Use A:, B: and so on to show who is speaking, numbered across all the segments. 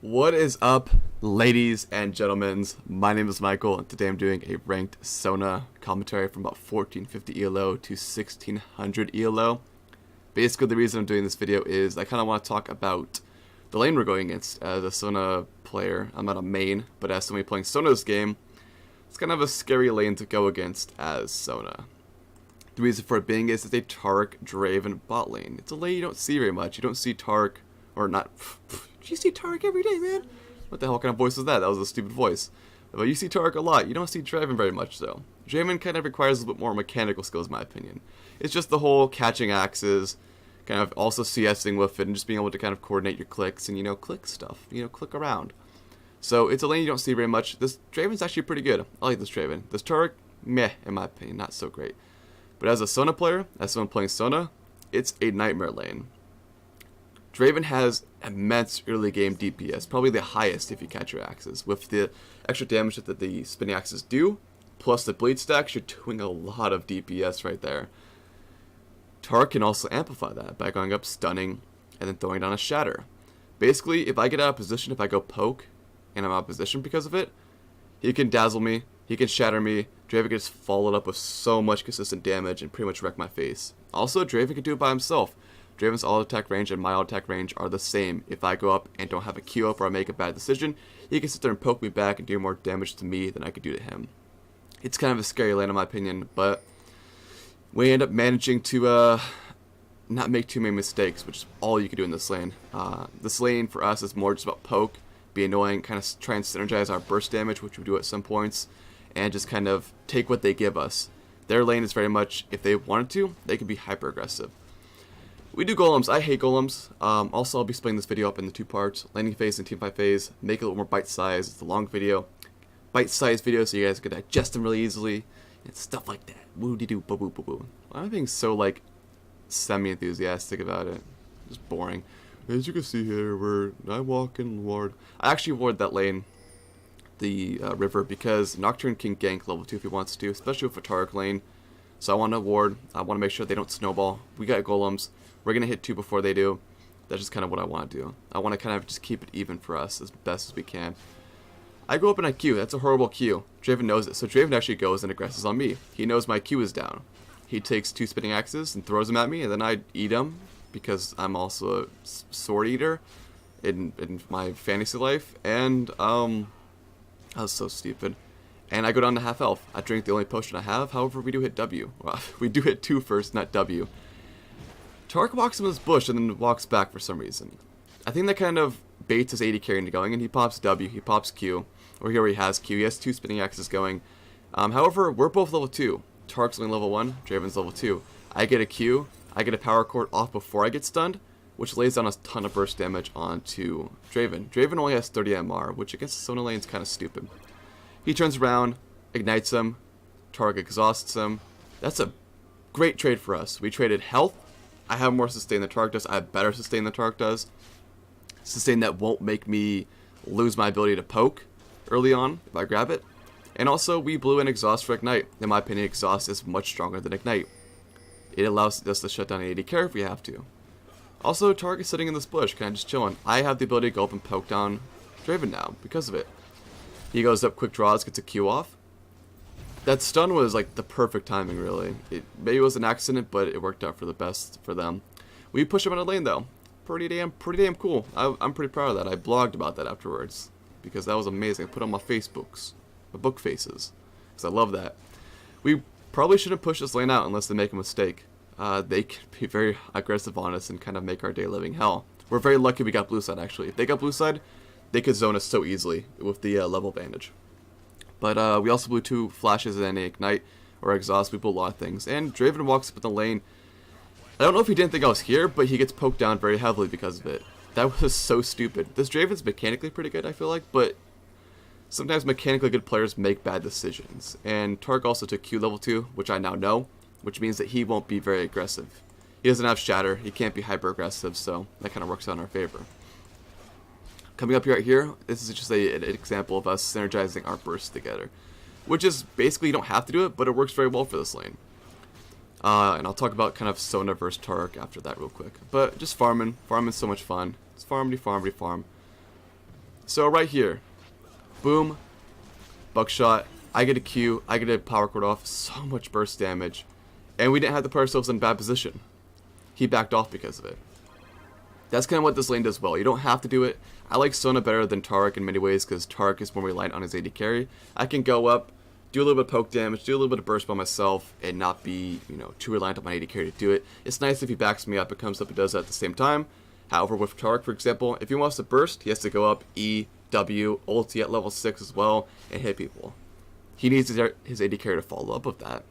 A: What is up, ladies and gentlemen? My name is Michael, and today I'm doing a ranked Sona commentary from about 1450 ELO to 1600 ELO. Basically, the reason I'm doing this video is I kind of want to talk about the lane we're going against. As a Sona player, I'm not a main, but as somebody playing Sona's game, it's kind of a scary lane to go against as Sona. The reason for it being is it's a Taric Draven bot lane. It's a lane you don't see very much. You don't see Taric, or not. You see Taric every day, man. What the hell kind of voice was that? That was a stupid voice. But you see Taric a lot. You don't see Draven very much, though. Draven kind of requires a little bit more mechanical skills, in my opinion. It's just the whole catching axes, kind of also CSing with it, and just being able to kind of coordinate your clicks and, click stuff. Click around. So it's a lane you don't see very much. This Draven's actually pretty good. I like this Draven. This Taric, meh, in my opinion, not so great. But as a Sona player, as someone playing Sona, it's a nightmare lane. Draven has immense early game DPS, probably the highest if you catch your axes. With the extra damage that the spinning axes do, plus the bleed stacks, you're doing a lot of DPS right there. Taric can also amplify that by going up stunning and then throwing down a shatter. Basically, if I get out of position, if I go poke and I'm out of position because of it, he can dazzle me, he can shatter me. Draven gets followed up with so much consistent damage and pretty much wreck my face. Also, Draven can do it by himself. Draven's auto attack range and my auto attack range are the same. If I go up and don't have a Q up or I make a bad decision, he can sit there and poke me back and do more damage to me than I could do to him. It's kind of a scary lane in my opinion, but we end up managing to not make too many mistakes, which is all you can do in this lane. This lane for us is more just about poke, be annoying, kind of try and synergize our burst damage, which we do at some points, and just kind of take what they give us. Their lane is very much, if they wanted to, they can be hyper aggressive. We do golems. I hate golems. Also, I'll be splitting this video up into two parts, laning phase and teamfight phase. Make it a little more bite-sized. It's a long video. Bite-sized video so you guys can digest them really easily. And stuff like that. Woo-de-doo, boo-boo-boo-boo. Why am I being so, semi-enthusiastic about it? Just boring. As you can see here, I walk and ward. I actually ward that lane, the river, because Nocturne can gank level 2 if he wants to, especially with a Taric lane. So I want to ward. I want to make sure they don't snowball. We got golems. We're going to hit 2 before they do. That's just kind of what I want to do. I want to kind of just keep it even for us as best as we can. I go up in a Q. That's a horrible Q. Draven knows it. So Draven actually goes and aggresses on me. He knows my Q is down. He takes 2 spinning axes and throws them at me, and then I eat them because I'm also a sword eater in my fantasy life. And, that was so stupid. And I go down to half health. I drink the only potion I have. However, we do hit W. Well, we do hit 2 first, not W. Taric walks in this bush and then walks back for some reason. I think that kind of baits his AD carry into going, and he pops W, he pops Q, or here he has Q, he has 2 spinning axes going. However, we're both level 2. Taric's only level 1, Draven's level 2. I get a Q, I get a power cord off before I get stunned, which lays down a ton of burst damage onto Draven. Draven only has 30 MR, which against the Sona lane is kind of stupid. He turns around, ignites him, Taric exhausts him. That's a great trade for us. We traded health. I have more sustain than Taric does. I have better sustain than Taric does. Sustain that won't make me lose my ability to poke early on if I grab it. And also, we blew an exhaust for ignite. In my opinion, exhaust is much stronger than ignite. It allows us to shut down an AD carry if we have to. Also, Taric is sitting in this bush, kind of just chilling. I have the ability to go up and poke down Draven now because of it. He goes up, quick draws, gets a Q off. That stun was the perfect timing, really. Maybe it was an accident, but it worked out for the best for them. We push him out of lane though. Pretty damn cool. I'm pretty proud of that. I blogged about that afterwards because that was amazing. I put on my Facebooks, my book faces, because I love that. We probably shouldn't push this lane out unless they make a mistake. They can be very aggressive on us and kind of make our day living hell. We're very lucky we got blue side actually. If they got blue side, they could zone us so easily with the level advantage. But we also blew 2 flashes and an ignite or exhaust. We blew a lot of things. And Draven walks up in the lane. I don't know if he didn't think I was here, but he gets poked down very heavily because of it. That was so stupid. This Draven's mechanically pretty good, I feel like, but sometimes mechanically good players make bad decisions. And Taric also took Q level 2, which I now know, which means that he won't be very aggressive. He doesn't have shatter, he can't be hyper aggressive, so that kind of works out in our favor. Coming up right here, this is just an example of us synergizing our bursts together. Which is, basically, you don't have to do it, but it works very well for this lane. And I'll talk about kind of Sona versus Taric after that real quick. But just farming. Farming's so much fun. It's farm. So right here, boom, buckshot. I get a Q, I get a power chord off, so much burst damage. And we didn't have to put ourselves in bad position. He backed off because of it. That's kind of what this lane does well. You don't have to do it. I like Sona better than Taric in many ways because Taric is more reliant on his AD carry. I can go up, do a little bit of poke damage, do a little bit of burst by myself, and not be, too reliant on my AD carry to do it. It's nice if he backs me up, it comes up and does that at the same time. However, with Taric, for example, if he wants to burst, he has to go up, E, W, ulti at level 6 as well, and hit people. He needs his AD carry to follow up with that.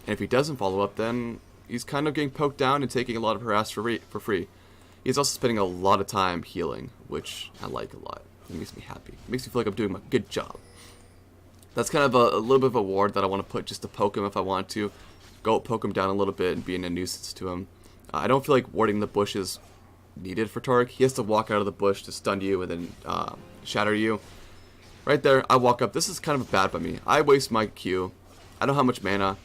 A: And if he doesn't follow up, then he's kind of getting poked down and taking a lot of harass for free. He's also spending a lot of time healing, which I like a lot. It makes me happy. It makes me feel like I'm doing a good job. That's kind of a little bit of a ward that I want to put just to poke him if I want to. Go poke him down a little bit and being a nuisance to him. I don't feel like warding the bush is needed for Taric. He has to walk out of the bush to stun you and then shatter you. Right there, I walk up. This is kind of bad by me. I waste my Q. I don't have much mana.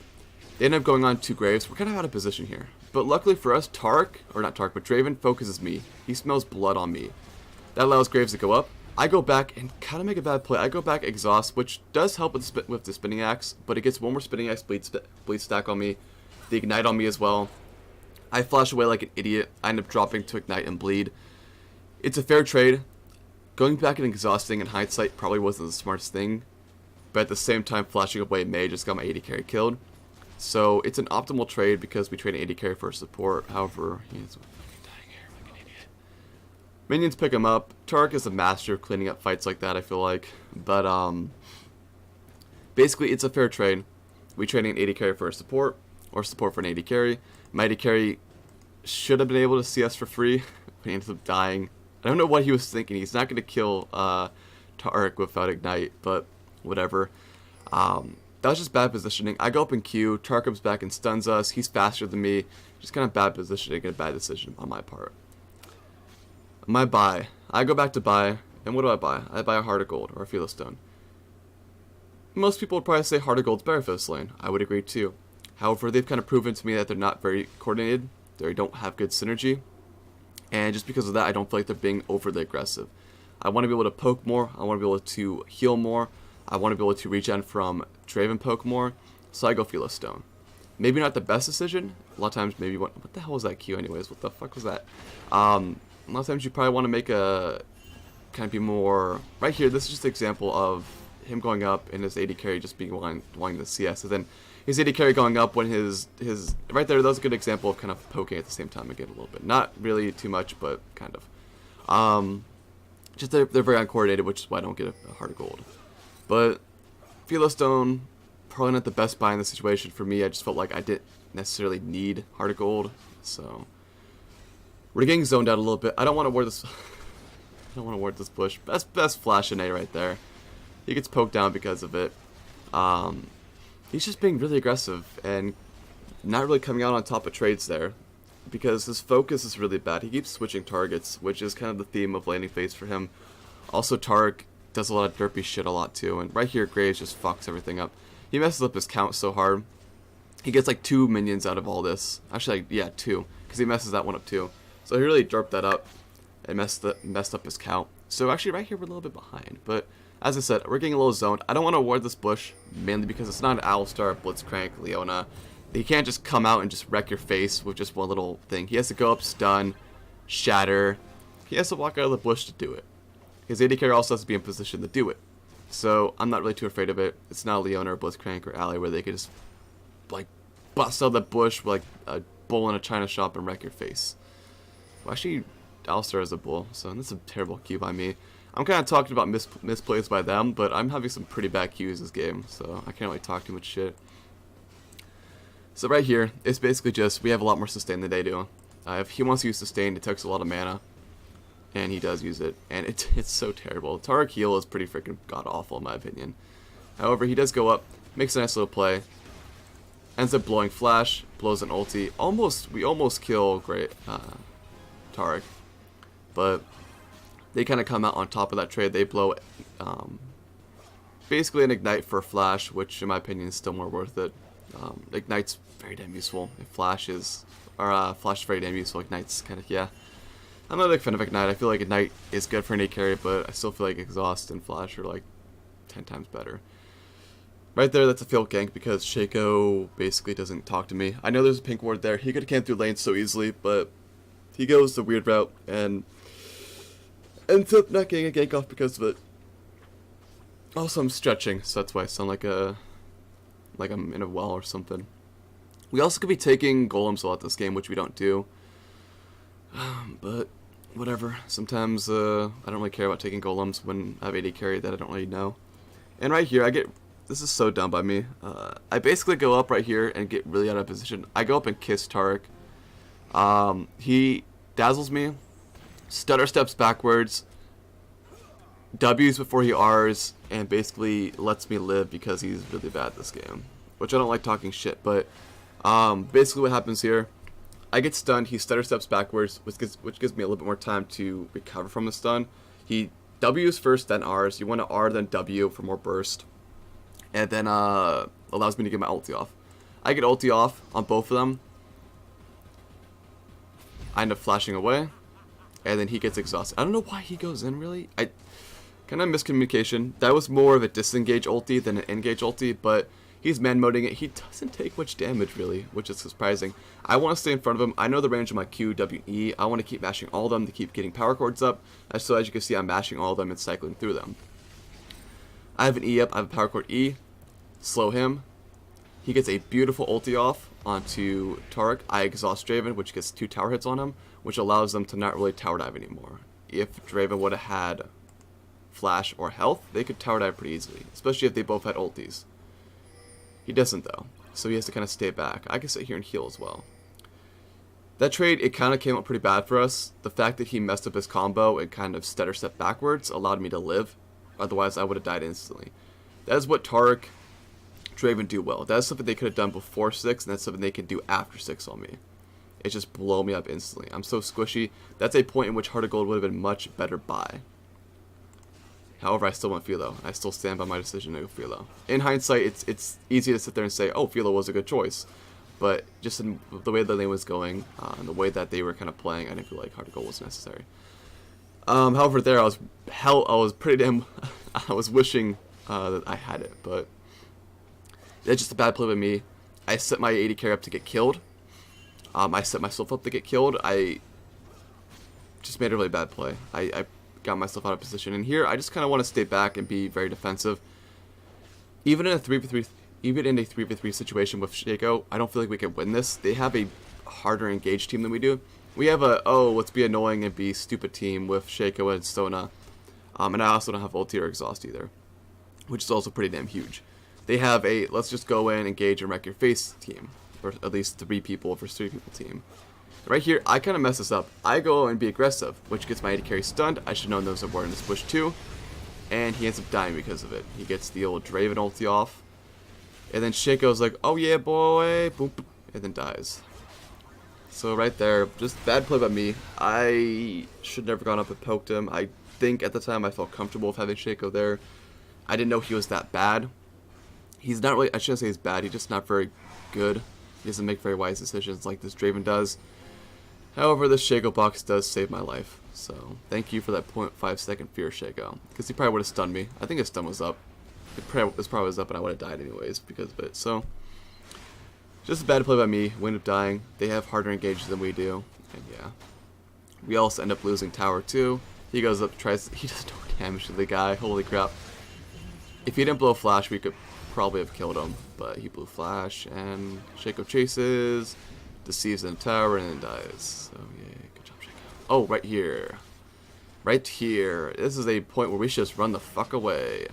A: They end up going on 2 graves. We're kind of out of position here. But luckily for us, Taric, or not Taric, but Draven focuses me. He smells blood on me. That allows graves to go up. I go back and kind of make a bad play. I go back exhaust, which does help with the spinning axe, but it gets one more spinning axe bleed stack on me. The ignite on me as well. I flash away like an idiot. I end up dropping to ignite and bleed. It's a fair trade. Going back and exhausting in hindsight probably wasn't the smartest thing, but at the same time flashing away May just got my AD carry killed. So it's an optimal trade because we trade an AD carry for support. However, he's fucking dying here like an idiot. Minions pick him up. Taric is a master of cleaning up fights like that, I feel like. But basically it's a fair trade. We trade an AD carry for a support, or support for an AD carry. My AD carry should have been able to see us for free, but he ends up dying. I don't know what he was thinking. He's not going to kill Taric without ignite, but whatever. That was just bad positioning. I go up in Q, Taric comes back and stuns us. He's faster than me. Just kind of bad positioning and a bad decision on my part. My buy. I go back to buy, and what do I buy? I buy a Heart of Gold or a Philistone. Most people would probably say Heart of Gold's better for this lane. I would agree too. However, they've kind of proven to me that they're not very coordinated. They don't have good synergy. And just because of that, I don't feel like they're being overly aggressive. I want to be able to poke more. I want to be able to heal more. I want to be able to regen from Draven poke more. So I go Philistone. Maybe not the best decision. A lot of times, maybe what the hell was that Q anyways? What the fuck was that? A lot of times you probably want to make a kind of be more right here. This is just an example of him going up and his AD carry just being wanting the CS. And then his AD carry going up when his right there. That was a good example of kind of poking at the same time again a little bit. Not really too much, but kind of. Just they're very uncoordinated, which is why I don't get a Heart of Gold. But Philistone, probably not the best buy in the situation for me. I just felt like I didn't necessarily need Heart of Gold, so we're getting zoned out a little bit. I don't want to ward this. I don't want to ward this bush. Best flash in A right there. He gets poked down because of it. He's just being really aggressive and not really coming out on top of trades there because his focus is really bad. He keeps switching targets, which is kind of the theme of landing phase for him. Also, Taric does a lot of derpy shit a lot too, and right here Graves just fucks everything up. He messes up his count so hard. He gets like 2 minions out of all this. Actually, yeah, 2, because he messes that one up too. So he really derped that up and messed up his count. So actually right here we're a little bit behind, but as I said, we're getting a little zoned. I don't want to ward this bush, mainly because it's not an Alistar, Blitzcrank, Leona. He can't just come out and just wreck your face with just one little thing. He has to go up, stun, shatter. He has to walk out of the bush to do it. His AD carry also has to be in position to do it. So I'm not really too afraid of it. It's not Leona or Blitzcrank or Ally where they could just like bust out the bush with like a bull in a china shop and wreck your face. Well, actually, Alistar is a bull, so that's a terrible Q by me. I'm kind of talking about misplays by them, but I'm having some pretty bad Qs this game, so I can't really talk too much shit. So right here, it's basically just, we have a lot more sustain than they do. If he wants to use sustain, it takes a lot of mana, and he does use it, and it's so terrible. Taric heal is pretty freaking god-awful in my opinion. However, he does go up, makes a nice little play, ends up blowing flash, blows an ulti. We almost kill Taric, but they kind of come out on top of that trade. They blow basically an ignite for a flash, which in my opinion is still more worth it. Ignite's very damn useful. Flash is very damn useful. Ignite's kind of, yeah. I'm not a big fan of Ignite. I feel like Ignite is good for an AD carry, but I still feel like Exhaust and Flash are like 10 times better. Right there, that's a field gank because Shaco basically doesn't talk to me. I know there's a pink ward there. He could have came through lanes so easily, but he goes the weird route and ends up not getting a gank off because of it. Also, I'm stretching, so that's why I sound like I'm in a well or something. We also could be taking golems a lot this game, which we don't do. But whatever. Sometimes I don't really care about taking golems when I have AD carry that I don't really know. And right here, this is so dumb by me. I basically go up right here and get really out of position. I go up and kiss Taric. He dazzles me, stutter steps backwards, W's before he R's, and basically lets me live because he's really bad at this game. Which I don't like talking shit, but basically what happens here, I get stunned, he stutter steps backwards, which gives me a little bit more time to recover from the stun. He W's first, then R's. You want to R, then W for more burst. And then allows me to get my ulti off. I get ulti off on both of them. I end up flashing away. And then he gets exhausted. I don't know why he goes in, really. Kind of miscommunication. That was more of a disengage ulti than an engage ulti, but he's man-moding it. He doesn't take much damage, really, which is surprising. I want to stay in front of him. I know the range of my Q, W, E. I want to keep mashing all of them to keep getting power chords up. So as you can see, I'm mashing all of them and cycling through them. I have an E up. I have a power chord E. Slow him. He gets a beautiful ulti off onto Taric. I exhaust Draven, which gets 2 tower hits on him, which allows them to not really tower dive anymore. If Draven would have had flash or health, they could tower dive pretty easily, especially if they both had ultis. He doesn't though, so he has to kind of stay back. I can sit here and heal as well. That trade, it kind of came out pretty bad for us. The fact that he messed up his combo and kind of stutter step backwards allowed me to live. Otherwise, I would have died instantly. That is what Taric, Draven do well. That's something they could have done before 6, and that's something they can do after 6 on me. It just blow me up instantly. I'm so squishy. That's a point in which Heart of Gold would have been much better buy. However, I still want Philo. I still stand by my decision to go Philo. In hindsight, it's easy to sit there and say, oh, Philo was a good choice. But just in the way the lane was going, and the way that they were kind of playing, I didn't feel like Heart of Gold was necessary. However, there I was pretty damn. I was wishing that I had it, but that's just a bad play by me. I set my AD carry up to get killed. I set myself up to get killed. I just made a really bad play. I got myself out of position, and here I just kind of want to stay back and be very defensive. Even in a 3v3 situation with Shaco, I don't feel like we can win this. They have a harder engaged team than we do. We have a let's be annoying and be stupid team with Shaco and Sona, and I also don't have ulti or exhaust either, which is also pretty damn huge. They have a let's just go in, engage, and wreck your face team, or at least 3 people versus 3 people team. Right here, I kind of mess this up. I go and be aggressive, which gets my AD carry stunned. I should know those were in this push too, and he ends up dying because of it. He gets the old Draven ulti off, and then Shaco's like, oh yeah boy, boom, and then dies. So right there, just bad play by me. I should never gone up and poked him. I think at the time I felt comfortable with having Shaco there. I didn't know he was that bad. He's not really, I shouldn't say he's bad, he's just not very good. He doesn't make very wise decisions like this Draven does. However, this Shaco box does save my life. So, thank you for that 0.5 second fear, Shaco. Because he probably would have stunned me. I think his stun was up. It probably was up and I would have died anyways because of it. So, just a bad play by me. We end up dying. They have harder engages than we do. And yeah. We also end up losing tower too. He goes up, he does no damage to the guy. Holy crap. If he didn't blow flash, we could probably have killed him. But he blew flash and Shaco chases. Deceives in the tower and then dies. So yeah, good job, Shaco. Oh, right here. Right here. This is a point where we should just run the fuck away.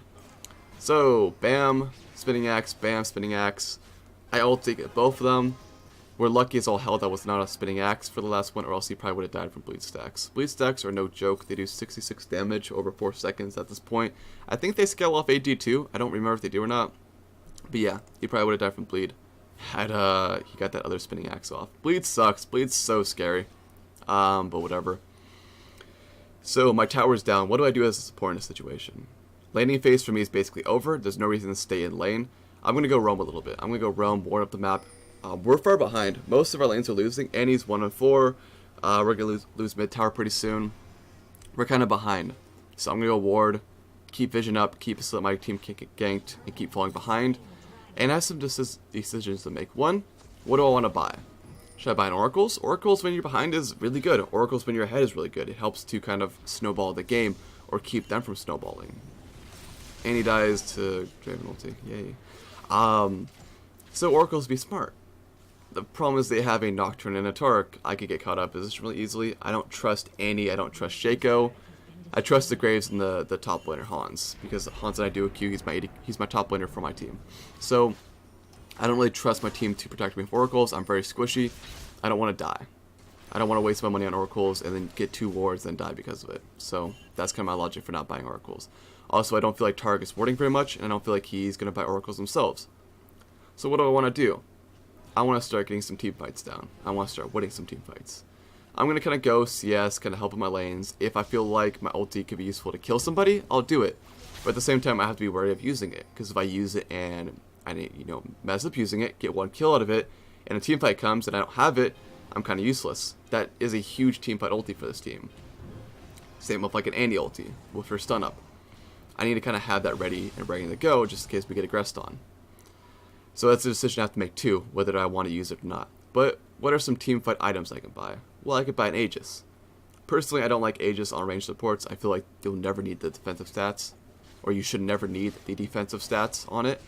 A: So, bam, spinning axe, bam, spinning axe. I ulti get both of them. We're lucky as all hell that was not a spinning axe for the last one, or else he probably would have died from bleed stacks. Bleed stacks are no joke. They do 66 damage over 4 seconds at this point. I think they scale off AD too. I don't remember if they do or not. But yeah, he probably would have died from bleed. Had he got that other spinning axe off. Bleed sucks. Bleed's so scary. But whatever. So my tower's down. What do I do as a support in this situation? Laning phase for me is basically over. There's no reason to stay in lane. I'm gonna go roam a little bit. I'm gonna go roam, warm up the map. We're far behind. Most of our lanes are losing. Annie's 1-4. We're going to lose mid tower pretty soon. We're kind of behind. So I'm going to go ward, keep vision up, keep so that my team can't get ganked, and keep falling behind. And I have some decisions to make. One, what do I want to buy? Should I buy an Oracles? Oracles when you're behind is really good. Oracles when you're ahead is really good. It helps to kind of snowball the game or keep them from snowballing. And he dies to Draven ulti. Yay. So Oracles be smart. The problem is they have a Nocturne and a Taric. I could get caught up in this really easily. I don't trust Annie. I don't trust Shaco. I trust the Graves and the top laner Hans, because Hans and I do a Q. He's my top laner for my team. So I don't really trust my team to protect me with Oracles. I'm very squishy. I don't want to die. I don't want to waste my money on Oracles and then get 2 wards and die because of it. So that's kind of my logic for not buying Oracles. Also, I don't feel like Taric is warding very much, and I don't feel like he's going to buy Oracles themselves. So what do I want to do? I want to start getting some team fights down. I want to start winning some team fights. I'm going to kind of go CS, kind of help in my lanes. If I feel like my ulti could be useful to kill somebody, I'll do it. But at the same time, I have to be wary of using it, because if I use it and I mess up using it, get 1 kill out of it, and a team fight comes and I don't have it, I'm kind of useless. That is a huge team fight ulti for this team. Same with like an Andy ulti with her stun up. I need to kind of have that ready and ready to go just in case we get aggressed on. So that's a decision I have to make too, whether I want to use it or not. But what are some team fight items I can buy? Well, I could buy an Aegis. Personally, I don't like Aegis on ranged supports. I feel like you'll never need the defensive stats, or you should never need the defensive stats on it.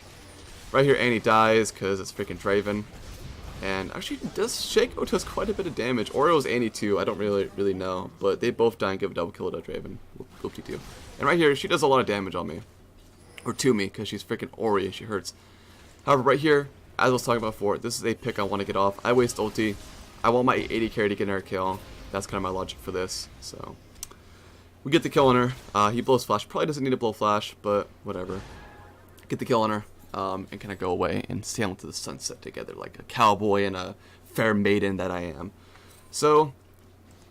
A: Right here, Annie dies because it's freaking Draven. And actually, Shaco does quite a bit of damage. Oriole's Annie too, I don't really know. But they both die and give a double kill to Draven. Whoop-de-doo. And right here, she does a lot of damage on me. Or to me, because she's freaking Ori and she hurts. However, right here, as I was talking about before, this is a pick I want to get off. I waste ulti. I want my 80 carry to get another kill. That's kind of my logic for this. So we get the kill on her. He blows flash. Probably doesn't need to blow flash, but whatever. Get the kill on her. And kind of go away and sail into the sunset together like a cowboy and a fair maiden that I am. So,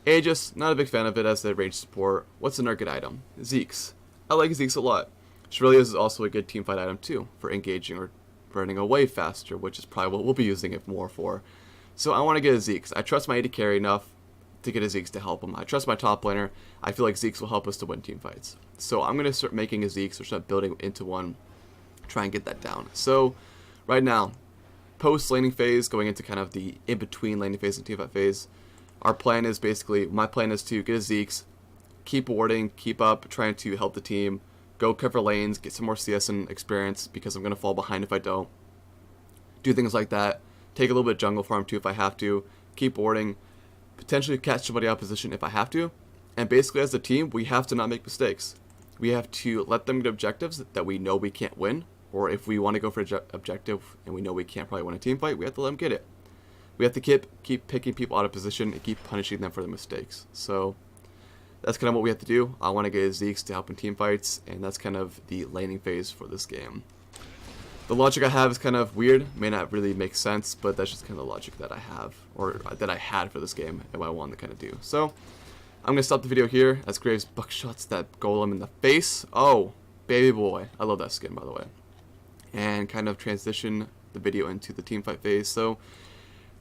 A: Aegis, not a big fan of it as a range support. What's another good item? Zeke's. I like Zeke's a lot. Shirley is also a good teamfight item too, for engaging or running away faster, which is probably what we'll be using it more for. So I want to get a Zeke's. I trust my AD carry enough to get a Zeke's to help him. I trust my top laner. I feel like Zeke's will help us to win team fights. So I'm going to start making a Zeke's or start building into one. Try and get that down. So right now, post laning phase, going into kind of the in-between laning phase and teamfight phase, our plan is basically, my plan is to get a Zeke's, keep warding, keep up, trying to help the team, go cover lanes, get some more CS and experience because I'm going to fall behind if I don't. Do things like that. Take a little bit of jungle farm too if I have to. Keep warding, potentially catch somebody out of position if I have to. And basically as a team, we have to not make mistakes. We have to let them get objectives that we know we can't win. Or if we want to go for an objective and we know we can't probably win a team fight, we have to let them get it. We have to keep picking people out of position and keep punishing them for their mistakes. So that's kind of what we have to do. I want to get Zeke's to help in team fights, and that's kind of the laning phase for this game. The logic I have is kind of weird, may not really make sense, but that's just kind of the logic that I have, or that I had for this game and what I wanted to kind of do. So I'm going to stop the video here as Graves buckshots that golem in the face. Oh, baby boy. I love that skin, by the way. And kind of transition the video into the teamfight phase. So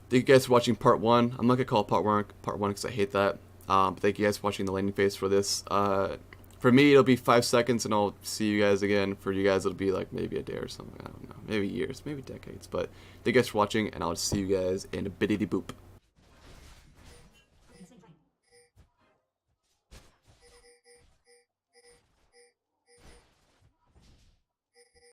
A: thank you guys for watching part 1. I'm not going to call it part 1 because I hate that. But thank you guys for watching the laning phase for this. For me, it'll be 5 seconds, and I'll see you guys again. For you guys, it'll be like maybe a day or something. I don't know. Maybe years, maybe decades. But thank you guys for watching, and I'll see you guys in a biddity boop.